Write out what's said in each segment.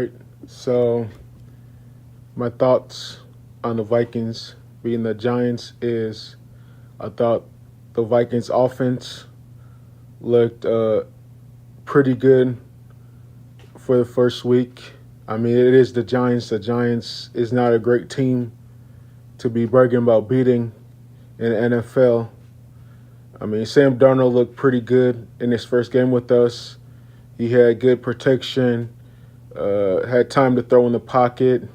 right. So my thoughts on the Vikings beating the Giants is I thought the Vikings offense looked pretty good for the first week. I mean, it is the Giants. The Giants is not a great team to be bragging about beating in the NFL. I mean, Sam Darnold looked pretty good in his first game with us. He had good protection, had time to throw in the pocket.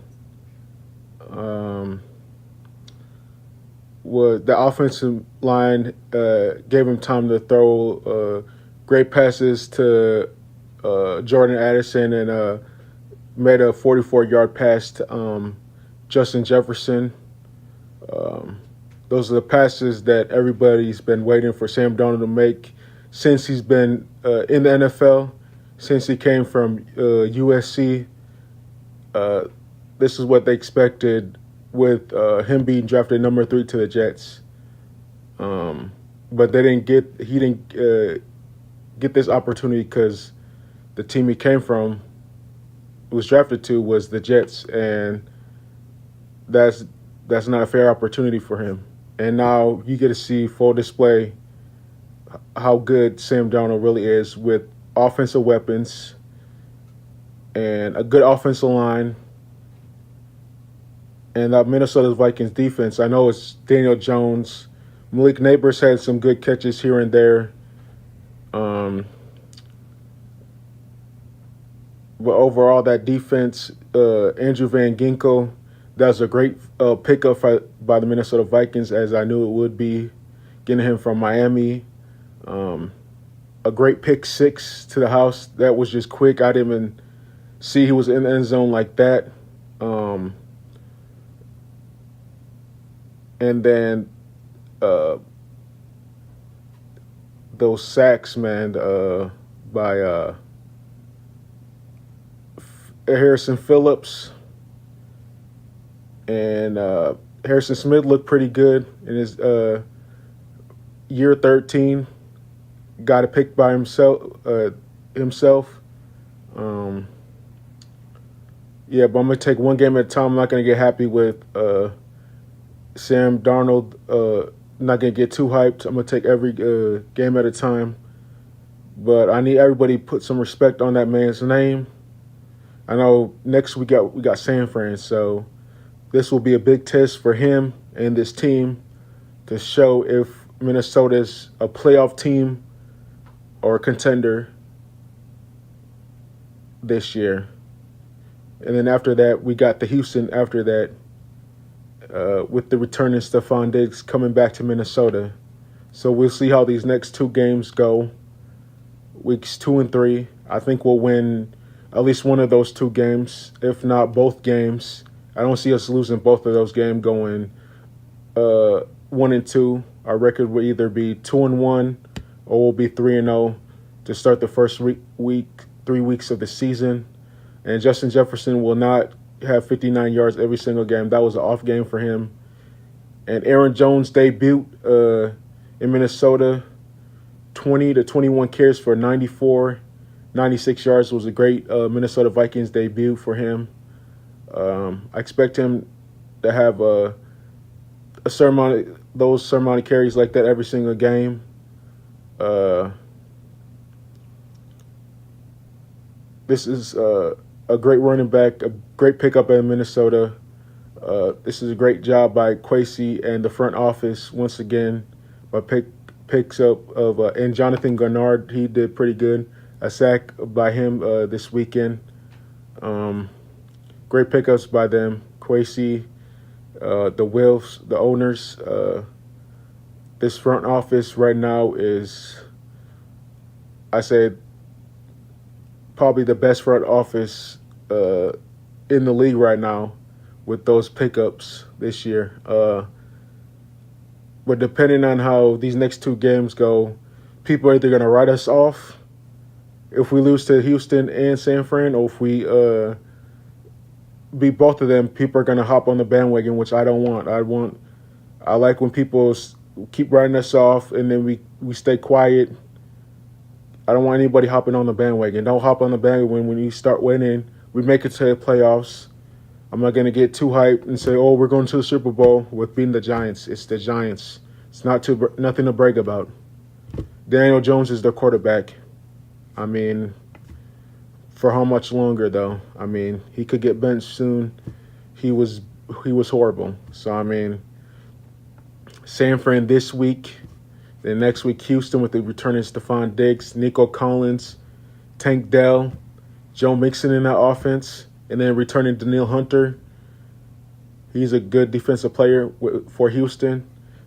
Um, the offensive line gave him time to throw great passes to Jordan Addison and made a 44-yard pass to Justin Jefferson. Those are the passes that everybody's been waiting for Sam Darnold to make since he's been in the NFL, since he came from USC. This is what they expected with him being drafted number 3 to the Jets. But he didn't get this opportunity because the team he came from, was drafted to, was the Jets, and that's not a fair opportunity for him. And now you get to see full display how good Sam Darnold really is with offensive weapons and a good offensive line. And that Minnesota Vikings defense, I know it's Daniel Jones. Malik Neighbors had some good catches here and there. But overall, that defense, Andrew Van Ginkel, that was a great pickup by the Minnesota Vikings, as I knew it would be, getting him from Miami. A great pick 6 to the house. That was just quick. I didn't even see he was in the end zone like that. And then those sacks, man, by Harrison Phillips and Harrison Smith looked pretty good in his year 13. Got a pick by himself. Yeah, but I'm going to take one game at a time. I'm not going to get happy with Sam Darnold. Not going to get too hyped. I'm going to take every game at a time. But I need everybody to put some respect on that man's name. I know next we got San Fran, so this will be a big test for him and this team to show if Minnesota's a playoff team or a contender this year. And then after that, we got the Houston after that with the returning Stephon Diggs coming back to Minnesota. So we'll see how these next 2 games go. Weeks 2 and 3, I think we'll win at least one of those 2 games, if not both games. I don't see us losing both of those games, going 1 and 2. Our record will either be 2 and 1 or we'll be 3 and 0 to start the first 3 weeks of the season. And Justin Jefferson will not have 59 yards every single game. That was an off game for him. And Aaron Jones debuted in Minnesota, 20 to 21 carries for 96 yards was a great Minnesota Vikings debut for him. I expect him to have those certain amount of carries like that every single game. This is a great running back, a great pickup in Minnesota. This is a great job by Kwesi and the front office once again by picks up of and Jonathan Gennard. He did pretty good. A sack by him this weekend. Great pickups by them. Kwesi, the Wilfs, the owners. This front office right now is, I say, probably the best front office in the league right now with those pickups this year. But depending on how these next 2 games go, people are either going to write us off if we lose to Houston and San Fran, or if we beat both of them, people are going to hop on the bandwagon, which I don't want. I like when people keep writing us off and then we stay quiet. I don't want anybody hopping on the bandwagon. Don't hop on the bandwagon when you start winning we make it to the playoffs. I'm not going to get too hyped and say, "Oh, we're going to the Super Bowl with beating the Giants." It's the Giants. It's nothing to brag about. Daniel Jones is their quarterback. I mean, for how much longer though? I mean, he could get benched soon. He was horrible. So I mean, San Fran this week. Then next week, Houston with the returning Stephon Diggs, Nico Collins, Tank Dell, Joe Mixon in that offense, and then returning Daniil Hunter. He's a good defensive player for Houston.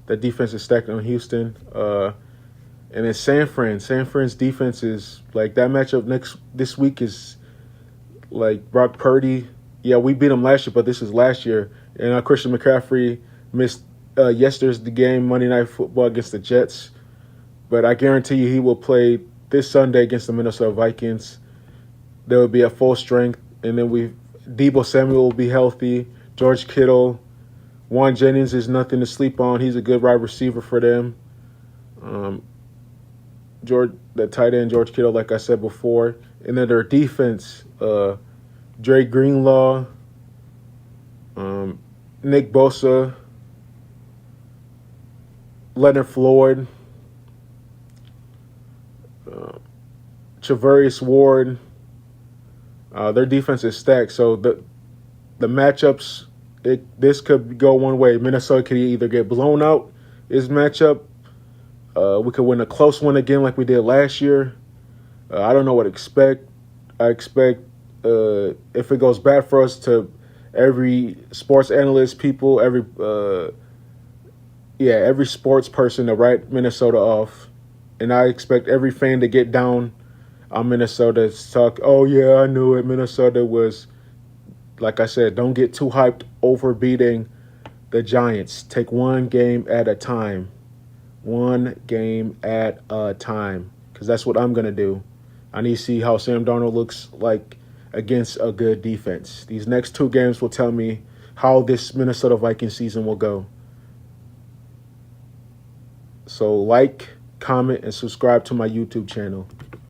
That defense is stacked on Houston. And then San Fran. San Fran's defense is like that matchup this week is like Brock Purdy. Yeah, we beat him last year, but this is last year. And Christian McCaffrey missed yesterday's game, Monday Night Football against the Jets. But I guarantee you he will play this Sunday against the Minnesota Vikings. There will be at full strength. And then Deebo Samuel will be healthy. George Kittle. Juan Jennings is nothing to sleep on. He's a good wide receiver for them. The tight end, George Kittle, like I said before. And then their defense, Dre Greenlaw, Nick Bosa, Leonard Floyd, Charvarius Ward. Their defense is stacked. So the matchups, this could go one way. Minnesota could either get blown out, this matchup. We could win a close one again like we did last year. I don't know what to expect. I expect if it goes bad for us to every sports analyst, every sports person to write Minnesota off. And I expect every fan to get down on Minnesota to talk, oh, yeah, I knew it. Minnesota was, like I said, don't get too hyped over beating the Giants. Take one game at a time. One game at a time, because that's what I'm going to do. I need to see how Sam Darnold looks like against a good defense. These next two games will tell me how this Minnesota Vikings season will go. So like, comment, and subscribe to my YouTube channel.